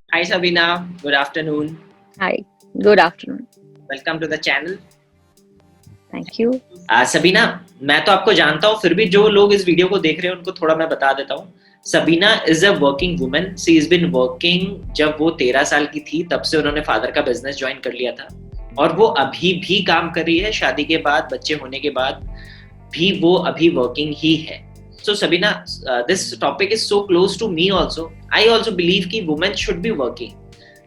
Hi Sabina, good afternoon. Hi, good afternoon. Welcome to the channel. Thank you. Sabina, मैं तो आपको जानता हूँ, फिर भी जो लोग इस वीडियो को देख रहे हैं उनको थोड़ा मैं बता देता हूँ. Sabina is a working woman. She is been working. जब वो 13 साल की थी तब से उन्होंने फादर का बिजनेस ज्वाइन कर लिया था और वो अभी भी काम कर रही है. शादी के बाद, बच्चे होने के बाद भी वो अभी वर्किंग ही है. So Sabina, this topic is so close to me also. I also believe कि women should be working.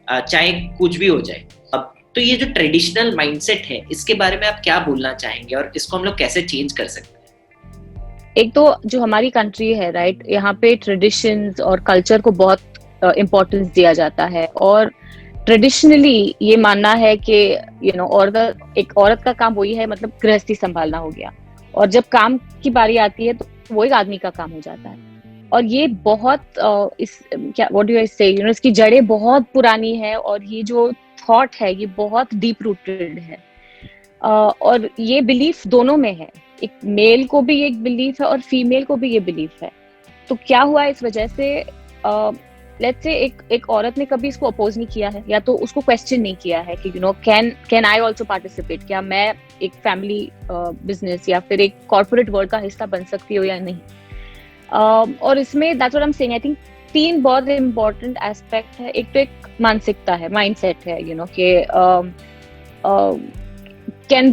चाहे कुछ भी हो जाए. अब तो ये जो ट्रेडिशनल माइंडसेट है, इसके बारे में आप क्या बोलना चाहेंगे और इसको हम लोग कैसे चेंज कर सकते हैं? एक तो जो हमारी कंट्री है, राइट, यहाँ पे ट्रेडिशंस और कल्चर को बहुत इम्पोर्टेंस दिया जाता है और ट्रेडिशनली ये मानना है कि एक औरत का काम वही है, मतलब गृहस्थी संभालना हो गया, और जब काम की बारी आती है तो वो एक आदमी का काम हो जाता है. और ये बहुत इस क्या व्हाट डू आई से, इसकी जड़ें बहुत पुरानी है और ये जो थॉट है ये बहुत डीप रूटेड है. और ये बिलीफ दोनों में है. एक मेल को भी एक बिलीफ है और फीमेल को भी ये बिलीफ है. तो क्या हुआ इस वजह से, लेट्स से एक औरत ने कभी इसको अपोज नहीं किया है या तो उसको क्वेश्चन नहीं किया है कि कैन आई आल्सो पार्टिसिपेट, क्या मैं एक फैमिली बिजनेस या फिर एक कॉर्पोरेट वर्ल्ड का हिस्सा बन सकती हूँ या नहीं. और इसमें that's what I am saying. I think 3 बहुत इम्पोर्टेंट एस्पेक्ट है. एक तो एक मानसिकता है, माइंडसेट है, कि can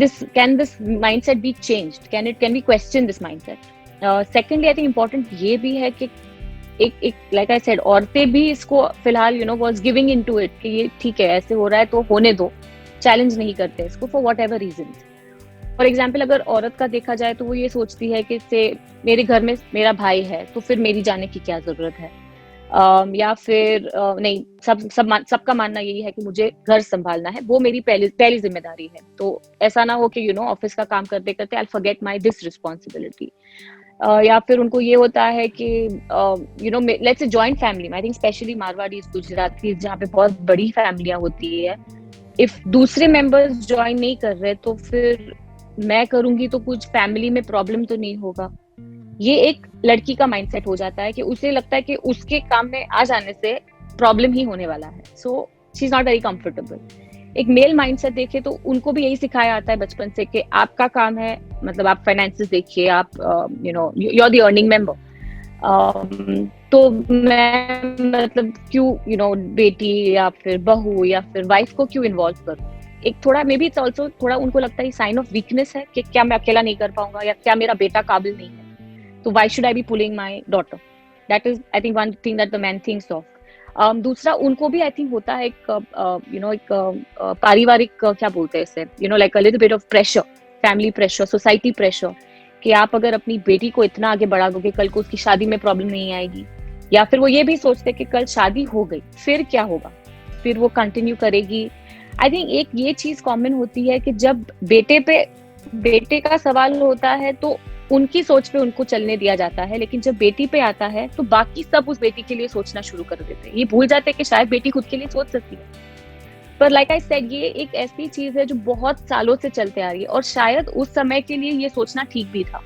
this mindset be changed, can we question this mindset. Secondly, I think important ये भी है कि एक like I said, औरतें भी इसको फिलहाल was giving into it कि ये ठीक है, ऐसे हो रहा है तो होने दो, चैलेंज नहीं करते इसको for whatever reasons. For example, अगर औरत का देखा जाए तो वो ये सोचती है कि से मेरे घर में मेरा भाई है तो फिर मेरी जाने की क्या जरूरत है. या फिर नहीं, सबका मानना यही है कि मुझे घर संभालना है, वो मेरी पहली जिम्मेदारी है. तो ऐसा ना हो कि ऑफिस का काम करते करते I forget my this responsibility. या फिर उनको ये होता है कि लेट्स से जॉइंट फैमिली में, I think specially Marwari, Gujarati, जहाँ पे बहुत बड़ी फैमिलियां होती है, इफ दूसरे मेंबर्स ज्वाइन नहीं कर रहे तो फिर मैं करूंगी तो कुछ फैमिली में प्रॉब्लम तो नहीं होगा. ये एक लड़की का माइंडसेट हो जाता है कि उसे लगता है कि उसके काम में आ जाने से प्रॉब्लम ही होने वाला है. सो she is not very comfortable. एक मेल माइंडसेट देखे तो उनको भी यही सिखाया जाता है बचपन से कि आपका काम है, मतलब आप फाइनेंसेस देखिए, आप you are the earning member. तो मैं मतलब क्यों बेटी या फिर बहू या फिर वाइफ को क्यों इन्वॉल्व करूं. एक थोड़ा मे बी इट्स ऑल्सो थोड़ा उनको लगता है साइन ऑफ वीकनेस है कि क्या मैं अकेला नहीं कर पाऊंगा या क्या मेरा बेटा काबिल नहीं है, तो why should I be pulling my daughter. That is, I think, one thing that the man thinks of. दूसरा उनको भी आई थिंक होता है एक पारिवारिक क्या बोलते हैं इसे, like a little bit of pressure, family pressure, society pressure, कि आप अगर अपनी बेटी को इतना आगे बढ़ा दोगे कल को उसकी शादी में प्रॉब्लम नहीं आएगी. या फिर वो ये भी सोचते कि कल शादी हो गई फिर क्या होगा, फिर वो कंटिन्यू करेगी. आई थिंक एक ये चीज कॉमन होती है कि जब बेटे का सवाल होता है तो उनकी सोच पे उनको चलने दिया जाता है, लेकिन जब बेटी पे आता है तो बाकी सब उस बेटी के लिए सोचना शुरू कर देते हैं. ये भूल जाते हैं कि शायद बेटी खुद के लिए सोच सकती है. पर लाइक आई सेड, ये एक ऐसी चीज है जो बहुत सालों से चलते आ रही है और शायद उस समय के लिए ये सोचना ठीक भी था.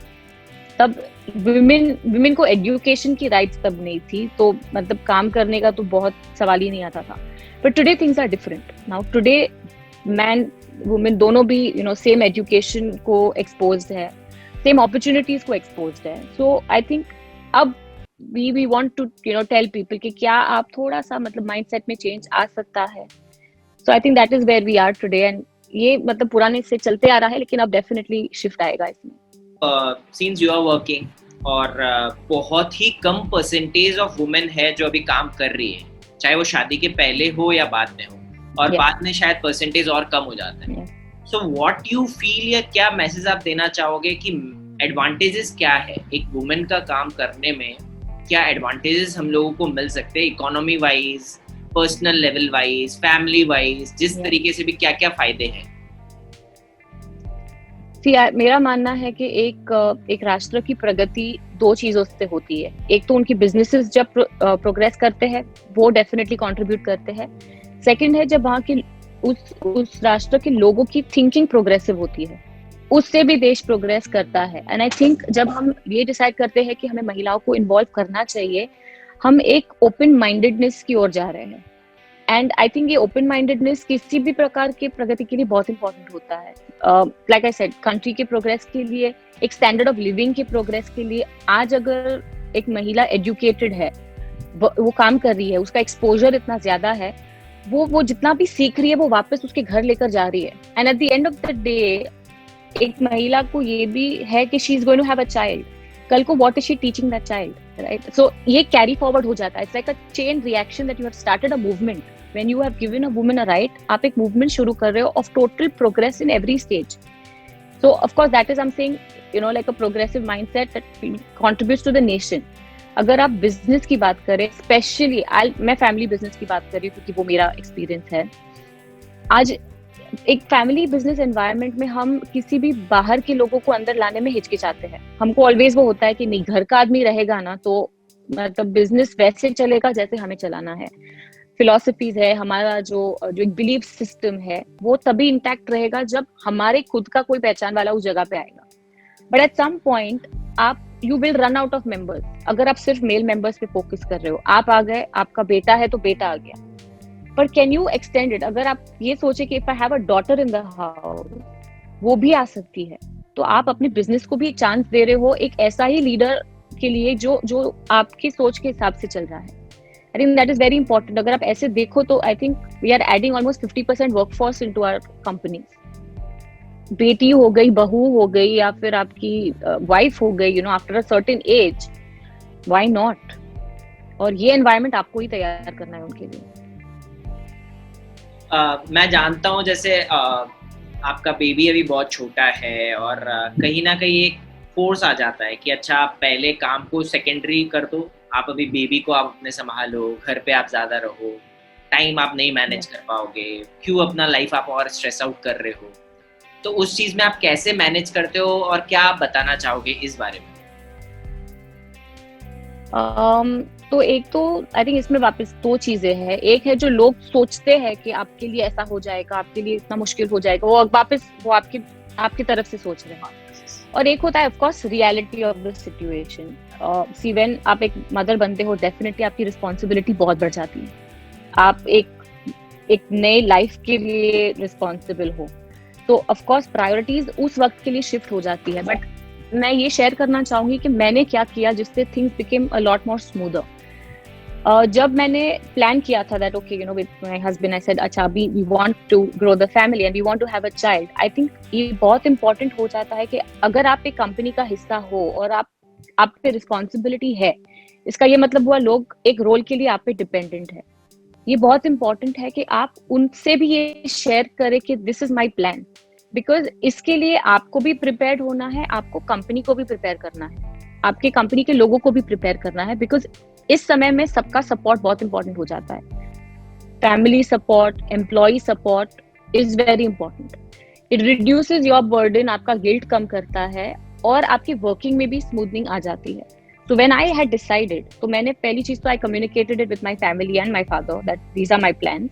तब विमेन को एजुकेशन की राइट्स तब नहीं थी, तो मतलब काम करने का तो बहुत सवाल ही नहीं आता था. But today things are different. Now today man women दोनों भी सेम एजुकेशन को एक्सपोज्ड है, सेम अपॉर्चुनिटीज को एक्सपोज्ड है. सो आई थिंक अब we want to tell people कि क्या आप थोड़ा सा मतलब माइंडसेट में चेंज आ सकता है. So I think that is where we are today. And ये मतलब पुराने से चलते आ रहा है, लेकिन अब डेफिनेटली शिफ्ट आएगा इसमें. सिंस यू आर वर्किंग और बहुत ही कम परसेंटेज ऑफ वुमेन है जो अभी काम कर रही है, चाहे वो शादी के पहले हो या बाद में हो, और बाद में शायद परसेंटेज और कम हो जाता है. सो व्हाट यू फील, या क्या मैसेज आप देना चाहोगे कि एडवांटेजेस क्या है एक वुमेन का काम करने में, क्या एडवांटेजेस हम लोगों को मिल सकते हैं economy wise, personal level wise, family wise, जिस तरीके से भी क्या क्या फायदे हैं? मेरा मानना है कि एक राष्ट्र की प्रगति 2 चीजों से होती है. एक तो उनकी बिजनेसेस जब प्रोग्रेस करते हैं वो डेफिनेटली कंट्रीब्यूट करते हैं. सेकंड है जब वहाँ के उस राष्ट्र के लोगों की थिंकिंग प्रोग्रेसिव होती है, उससे भी देश प्रोग्रेस करता है. एंड आई थिंक जब हम ये डिसाइड करते हैं कि हमें महिलाओं को इन्वॉल्व करना चाहिए, हम एक ओपन माइंडेडनेस की ओर जा रहे हैं. एंड आई थिंक ये ओपन माइंडेडनेस किसी भी प्रकार के प्रगति के लिए बहुत इंपॉर्टेंट होता है. लाइक आई सेड, कंट्री के प्रोग्रेस के लिए, एक स्टैंडर्ड ऑफ लिविंग के प्रोग्रेस के लिए, आज अगर एक महिला एजुकेटेड है, वो काम कर रही है, उसका एक्सपोजर इतना ज्यादा है, वो जितना भी सीख रही है वो वापस उसके घर लेकर जा रही है. And at the end of the day एक महिला को ये भी है कि she is going to have a child. कल को what is she teaching that child, right? So ये कैरी फॉरवर्ड हो जाता है. It's like a chain reaction that you have started a movement. When you have given a woman a right, आप एक movement शुरू कर रहे हो of total progress in every stage. So of course that is I am saying, you know, like a progressive mindset that contributes to the nation. अगर आप business की बात करें, स्पेशली मैं फैमिली बिजनेस की बात कर रही हूँ क्योंकि वो मेरा एक्सपीरियंस है. आज एक फैमिली बिजनेस एनवायरनमेंट में हम किसी भी बाहर के लोगों को अंदर लाने में हिचकिचाते हैं. हमको ऑलवेज वो होता है कि नहीं, घर का आदमी रहेगा ना तो मतलब बिजनेस वैसे चलेगा जैसे हमें चलाना है. फिलॉसफीज है हमारा, जो एक बिलीफ सिस्टम है, वो तभी इंटैक्ट रहेगा जब हमारे खुद का कोई पहचान वाला उस जगह पे आएगा. बट एट सम पॉइंट आप you will run out of members. अगर आप सिर्फ मेल मेंबर्स पे फोकस कर रहे हो, आप आ गए, आपका बेटा है तो बेटा आ गया, पर कैन यू एक्सटेंड इट? अगर आप ये सोचे कि if I have a daughter in the house, वो भी आ सकती है, तो आप अपने बिजनेस को भी एक चांस दे रहे हो एक ऐसा ही लीडर के लिए जो आपकी सोच के हिसाब से चल रहा है. I think that is very important. अगर आप ऐसे देखो तो I think we are adding almost 50% workforce into our company. बेटी हो गई, बहू हो गई, या फिर आपकी वाइफ हो गई, you know, after a certain age, why not? और ये एनवायरनमेंट आपको ही तैयार करना है उनके लिए. मैं जानता हूँ जैसे आपका बेबी अभी बहुत छोटा है और कहीं ना कहीं एक फोर्स आ जाता है कि अच्छा आप पहले काम को सेकेंडरी कर दो, आप अभी बेबी को आप अपने संभालो, घर पे आप ज्यादा रहो, टाइम आप नहीं मैनेज कर पाओगे, क्यों अपना लाइफ आप और स्ट्रेस आउट कर रहे हो. तो उस चीज में आप कैसे मैनेज करते हो और क्या आप बताना चाहोगे इस बारे में? तो एक तो आई थिंक इसमें वापस दो चीजें हैं. एक है जो लोग सोचते हैं कि आपके लिए ऐसा हो जाएगा, आपके लिए इतना मुश्किल हो जाएगा, वो वापस वो आपकी तरफ से सोच रहे हैं. और एक होता है of course reality of the situation. See when आप एक मदर बनते हो, डेफिनेटली आपकी रिस्पॉन्सिबिलिटी बहुत बढ़ जाती है. आप एक नए लाइफ के लिए रिस्पॉन्सिबल हो, तो ऑफ कोर्स प्रायोरिटीज उस वक्त के लिए शिफ्ट हो जाती है. बट मैं ये शेयर करना चाहूंगी कि मैंने क्या किया जिससे things became a lot more smoother. जब मैंने प्लान किया था that okay, you know, with my husband I said अच्छा we want to grow the family and we want to have a child. I think ये बहुत important हो जाता है कि अगर आप एक कंपनी का हिस्सा हो और आप पे रिस्पॉन्सिबिलिटी है, इसका ये मतलब हुआ लोग एक रोल के लिए आप पे डिपेंडेंट है. ये बहुत इंपॉर्टेंट है कि आप उनसे भी ये शेयर करें कि this is my plan, because इसके लिए आपको भी प्रिपेयर्ड होना है, आपको कंपनी को भी प्रिपेयर करना है, आपके कंपनी के लोगों को भी प्रिपेयर करना है. बिकॉज इस समय में सबका सपोर्ट बहुत इंपॉर्टेंट हो जाता है. Family support, employ support is very important. It reduces your burden, आपका गिल्ट कम करता है और आपकी वर्किंग में भी स्मूथनिंग आ जाती है. So when I had decided, तो मैंने पहली चीज तो I communicated it with my family and my father that these are my plans.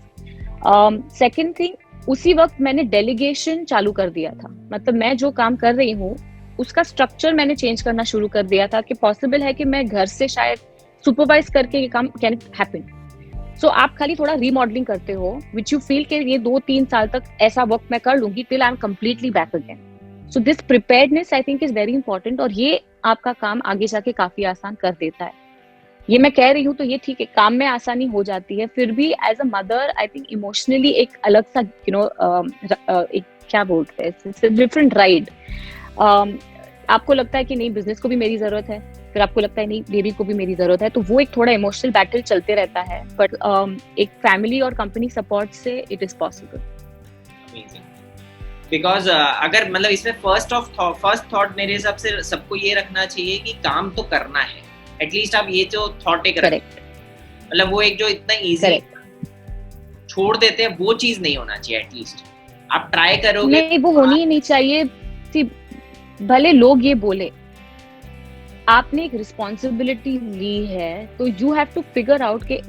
Second thing, उसी वक्त मैंने डेलीगेशन चालू कर दिया था. मतलब मैं जो काम कर रही हूँ उसका स्ट्रक्चर मैंने चेंज करना शुरू कर दिया था कि पॉसिबल है कि मैं घर से शायद सुपरवाइज करके ये काम कैन हैपन. सो आप खाली थोड़ा रीमॉडलिंग करते हो विच यू फील कि ये 2-3 साल तक ऐसा वर्क मैं कर लूंगी till I am completely back again. So this preparedness I think is very important और ये आपका काम आगे जाके काफी आसान कर देता है. ये मैं कह रही हूँ तो ये ठीक है, काम में आसानी हो जाती है, फिर भी as a mother I think emotionally एक अलग सा यू नो एक क्या बोलते हैं डिफरेंट राइड. आपको लगता है कि नहीं बिजनेस को भी मेरी जरूरत है, फिर आपको लगता है नहीं बेबी को भी मेरी जरूरत है, तो वो एक थोड़ा इमोशनल बैटल चलते रहता है. बट एक फैमिली और कंपनी सपोर्ट से इट इज पॉसिबल. बिकॉज अगर मतलब इसमें फर्स्ट थॉट मेरे हिसाब से सबको ये रखना चाहिए कि काम तो करना है. एटलीस्ट आप ये जो थॉट एक रखें, मतलब वो एक जो इतना इजी छोड़ देते हैं वो चीज नहीं होना चाहिए. एटलीस्ट आप ट्राई करोगे, नहीं वो होनी ही नहीं चाहिए. भले लोग ये बोले, आपने एक रिस्पॉन्सिबिलिटी ली है तो you have to figure out के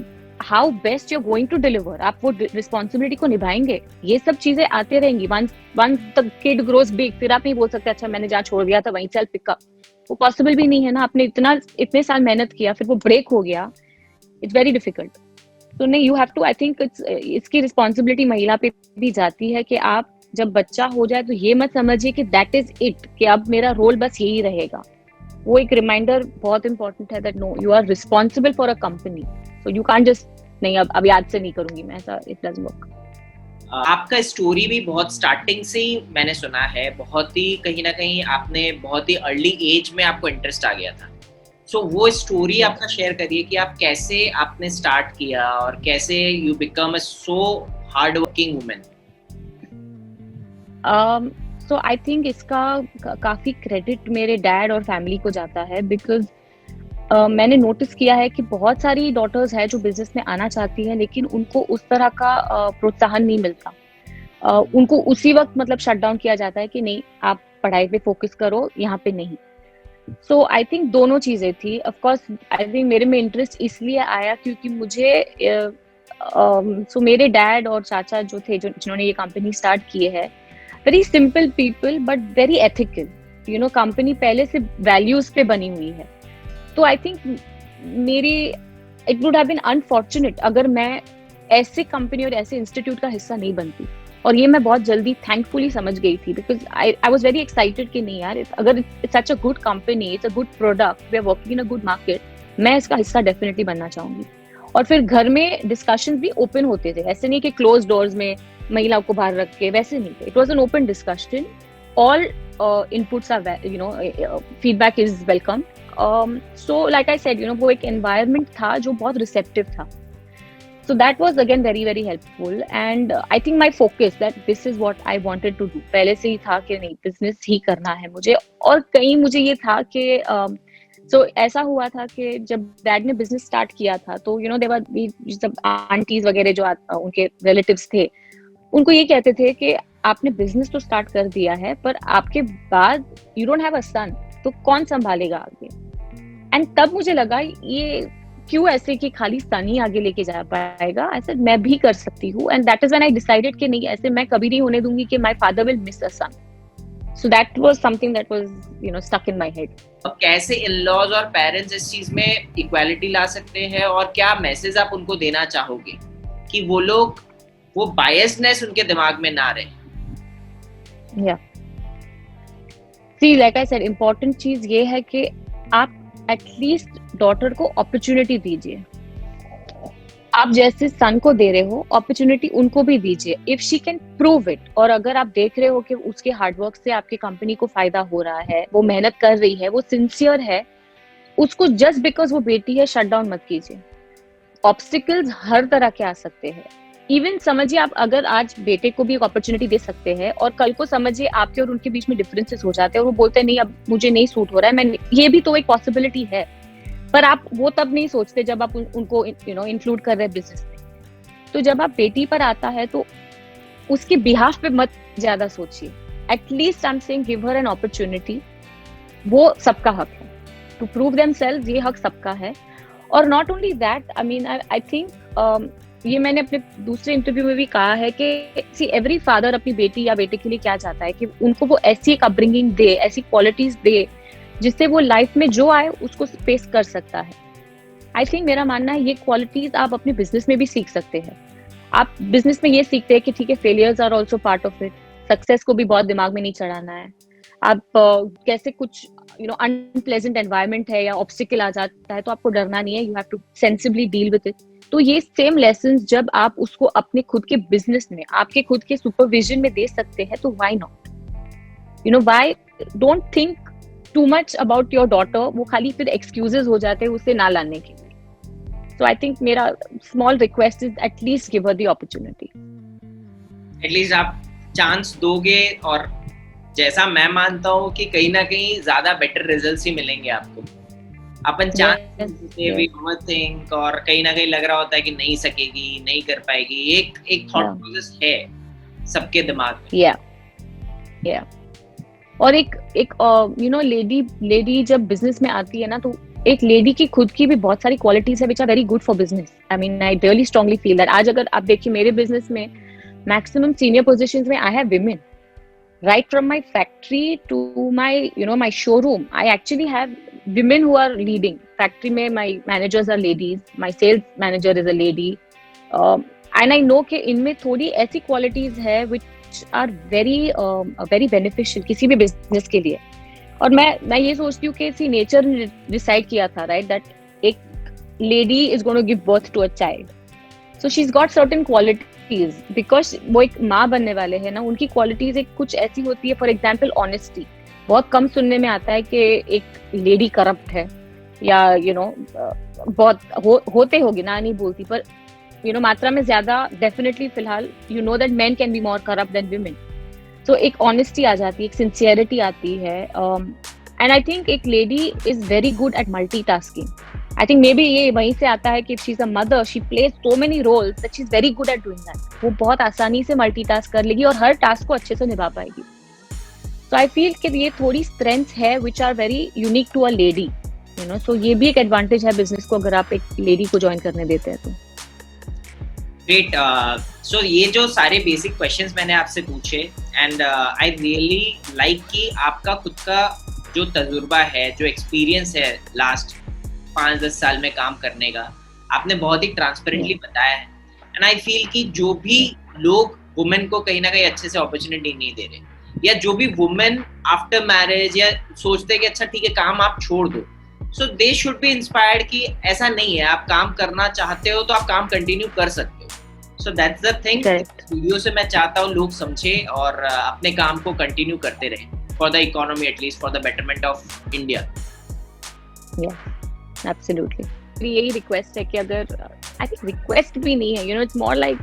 how best you are going to deliver. आप वो रिस्पॉन्सिबिलिटी को निभाएंगे. ये सब चीजें आते रहेंगी. Once the kid grows big, फिर आप नहीं बोल सकते अच्छा मैंने जहाँ छोड़ दिया था वहीं चल पिक अप. वो पॉसिबल भी नहीं है ना. आपने इतने साल मेहनत किया, फिर वो ब्रेक हो गया, इट्स वेरी डिफिकल्ट. तो नहीं, you have to, I think इसकी रिस्पॉन्सिबिलिटी महिला पे भी जाती है कि आप जब बच्चा हो जाए तो ये मत समझिए कि दैट इज इट, कि अब मेरा रोल बस यही रहेगा। वो एक रिमाइंडर बहुत इंपॉर्टेंट है that no, you are responsible for a company, so you can't just नहीं अब याद से नहीं करूंगी मैं, ऐसा इट डजंट वर्क। आपका स्टोरी भी बहुत स्टार्टिंग से ही मैंने सुना है, बहुत ही कहीं ना कहीं आपने बहुत ही अर्ली एज में आपको इंटरेस्ट आ गया था। सो वो स्टोरी आपका शेयर करिए कि आप कैसे आपने स्टार्ट किया और कैसे you become a so hard working women. So I think इसका काफी क्रेडिट मेरे डैड और फैमिली को जाता है, बिकॉज मैंने नोटिस किया है कि बहुत सारी डॉटर्स हैं जो बिजनेस में आना चाहती हैं, लेकिन उनको उस तरह का प्रोत्साहन नहीं मिलता। उनको उसी वक्त मतलब शट डाउन किया जाता है कि नहीं, आप पढ़ाई पे फोकस करो, यहाँ पे नहीं। सो आई थिंक दोनों चीजें थी। ऑफ कोर्स आई थिंक मेरे में इंटरेस्ट इसलिए आया क्योंकि मुझे सो मेरे डैड और चाचा जो थे, जिन्होंने ये कंपनी स्टार्ट की है, very simple people but very ethical, you know, company पहले से वैल्यूज पे बनी हुई है। तो आई थिंक मेरी, it would have been unfortunate अगर मैं ऐसे कंपनी और ऐसे इंस्टीट्यूट का हिस्सा नहीं बनती। और ये मैं बहुत जल्दी थैंकफुली समझ गई थी, because I was very excited कि नहीं यार, अगर it's such a good company, it's a good product, we are working in a good market, मैं इसका हिस्सा डेफिनेटली बनना चाहूंगी। और फिर घर में डिस्कशंस भी ओपन होते थे, ऐसे नहीं कि क्लोज डोर्स में महिलाओं को बाहर रख के, वैसे नहीं थे। It was an open discussion, all inputs are, you know, feedback is welcome. So like I said, you know, वो एक एनवायरनमेंट था जो बहुत रिसेप्टिव था। So that was again very very helpful, and I think my focus that this is what I wanted to do पहले से ही था कि नहीं, बिजनेस ही करना है मुझे। और कहीं मुझे ये था कि so ऐसा हुआ था कि जब डैड ने बिजनेस स्टार्ट किया था तो यू नो देवर सब आंटीज वगैरह जो उनके रिलेटिव्स थे, उनको ये कहते थे कि आपने बिजनेस तो स्टार्ट कर दिया है, पर आपके बाद यू डोंट हैव अ सन, तो कौन संभालेगा आगे। एंड तब मुझे लगा ये क्यों ऐसे कि खाली सन ही आगे लेके जा पाएगा, ऐसे मैं भी कर सकती हूँ। And that is when I decided कि नहीं, ऐसे मैं कभी नहीं होने दूंगी कि my father will miss a son. So that was something that was, you know, stuck in my head. कैसे इन-लॉज और पेरेंट्स इस चीज में इक्वालिटी ला सकते हैं, और क्या मैसेज आप उनको देना चाहोगे कि वो लोग, वो बायसनेस उनके दिमाग में ना रहे। या सी, लाइक आई सेड, इम्पोर्टेंट चीज ये है कि आप एटलीस्ट डॉटर को अपॉर्चुनिटी दीजिए। आप जैसे सन को दे रहे हो, अपॉर्चुनिटी उनको भी दीजिए, if she can prove it. और अगर आप देख रहे हो कि उसके हार्डवर्क से आपकी कंपनी को फायदा हो रहा है, वो मेहनत कर रही है, वो सिंसियर है, उसको जस्ट बिकॉज वो बेटी है शट डाउन मत कीजिए। ऑब्स्टिकल्स हर तरह के आ सकते हैं। इवन समझिए, आप अगर आज बेटे को भी एक अपॉर्चुनिटी दे सकते हैं और कल को समझिए आपके और उनके बीच में डिफरेंसेस हो जाते हैं और वो बोलते हैं नहीं अब मुझे नहीं सूट हो रहा है, मैं, ये भी तो एक पॉसिबिलिटी है। पर आप वो तब नहीं सोचते जब आप उनको यू नो इंक्लूड कर रहे हैं बिजनेस में। तो जब आप बेटी पर आता है तो उसके बिहाफ पे मत ज्यादा सोचिए। At least I am saying give her an opportunity. वो सबका हक है टू प्रूव देमसेल्व्स, ये हक सबका है। और not only that, I mean I think ये मैंने अपने दूसरे इंटरव्यू में भी कहा है कि सी एवरी फादर अपनी बेटी या बेटे के लिए क्या चाहता है कि उनको वो ऐसी एक अपब्रिंगिंग दे, ऐसी क्वालिटीज दे जिससे वो लाइफ में जो आए उसको फेस कर सकता है। आई थिंक मेरा मानना है ये क्वालिटीज आप अपने बिजनेस में भी सीख सकते हैं। आप बिजनेस में ये सीखते हैं कि ठीक है, failures are also part of it, success को भी बहुत दिमाग में नहीं चढ़ाना है। आप कैसे कुछ यू नो अनप्लेजेंट एनवायरनमेंट है या ऑब्स्टिकल आ जाता है तो आपको डरना नहीं है, you have to sensibly deal with it. तो ये सेम लेसन्स जब आप उसको अपने खुद के बिजनेस में, आपके खुद के सुपरविजन में दे सकते हैं तो why not, you know, why don't think too much about your daughter. वो खाली फिर एक्सक्यूजेस हो जाते हैं उसे ना लाने के लिए। सो आई थिंक मेरा small request is at least give her the opportunity. At least आप चांस दोगे, और जैसा मैं मानता हूँ कि कहीं ना कहीं ज्यादा बेटर रिजल्ट्स ही मिलेंगे आपको। अपन चांस से भी ओवरथिंक, और कहीं ना कहीं लग रहा होता है कि नहीं सकेगी, नहीं कर पाएगी, एक थॉट प्रोसेस है सबके दिमाग में। या और एक यू नो लेडी जब बिजनेस में आती है ना, तो एक लेडी की खुद की भी बहुत सारी क्वालिटीज है which are very good for business. I mean I really strongly feel that. आज अगर आप देखिए मेरे बिजनेस में मैक्सिमम सीनियर पोजीशंस में I have women, right from my factory to my, you know, my showroom. I actually have women who are leading. Factory mein my managers are ladies, my sales manager is a lady, and I know कि इनमें थोड़ी ऐसी qualities है which are very very beneficial किसी भी business के लिए. और मैं ये सोचती हूँ कि इसी नेचर ने डिसाइड किया था, राइट, दैट एक lady is going to give birth to a child. So she is got certain qualities because वो एक माँ बनने वाले हैं ना, उनकी क्वालिटीज एक कुछ ऐसी होती है. For example honesty. बहुत कम सुनने में आता है कि एक लेडी करप्ट है या बहुत होते होगी ना, नहीं बोलती, पर मात्रा में ज्यादा डेफिनेटली फिलहाल that men can be more corrupt than women. तो एक ऑनेस्टी आ जाती है, एक सिंसियरिटी आती है. एंड आई थिंक एक lady is very good at multitasking. I think maybe ये वहीं से आता है कि she is a mother, she plays so many roles that she is very good at doing that. वो बहुत आसानी से मल्टीटास्क कर लेगी और हर टास्क को अच्छे से निभा पाएगी. सो आई फील कि ये थोड़ी स्ट्रेंथ्स है which are very unique to a lady. So ये भी एक एडवांटेज है बिजनेस को अगर आप एक लेडी को ज्वाइन करने देते हैं तो. ग्रेट. सो ये जो सारे बेसिक क्वेश्चंस मैंने आपसे पूछे, एंड आई रियली लाइक कि आपका खुद का जो तजुर्बा है, जो एक्सपीरियंस है लास्ट 5-10 साल में काम करने का, आपने बहुत ही ट्रांसपेरेंटली बताया है. एंड आई फील कि जो भी लोग वुमेन को कहीं ना कहीं अच्छे से अपॉर्चुनिटी नहीं दे रहे, या जो भी वुमेन आफ्टर मैरिज या सोचते हैं कि अच्छा ठीक है काम आप छोड़ दो, सो दे शुड बी इंस्पायर्ड कि ऐसा नहीं है, आप काम करना चाहते हो तो आप काम कंटिन्यू कर सकते हो. So that's the thing. Video से मैं चाहता हूँ लोग समझे और अपने काम को कंटिन्यू करते रहें for the economy, at least for the betterment of India. Absolutely. यही रिक्वेस्ट है कि अगर, आई थिंक रिक्वेस्ट भी नहीं है, it's more like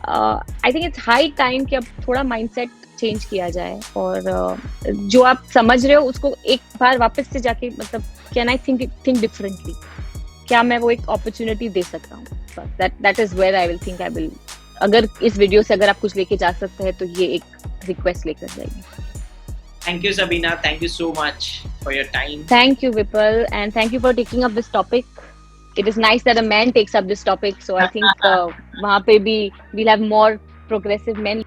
I think it's high time कि अब थोड़ा माइंडसेट चेंज किया जाए और जो आप समझ रहे हो उसको एक बार वापस से जाके मतलब कैन आई थिंक डिफरेंटली, क्या मैं वो एक अपॉर्चुनिटी दे सकता हूँ. That is where I will think I will, अगर इस वीडियो से अगर आप कुछ लेके जा सकते हैं तो ये एक रिक्वेस्ट लेकर जाएगी. Thank you, Sabina. Thank you so much for your time. Thank you, Vipul, and thank you for taking up this topic. It is nice that a man takes up this topic, so I think वहाँ पे भी we'll have more progressive men.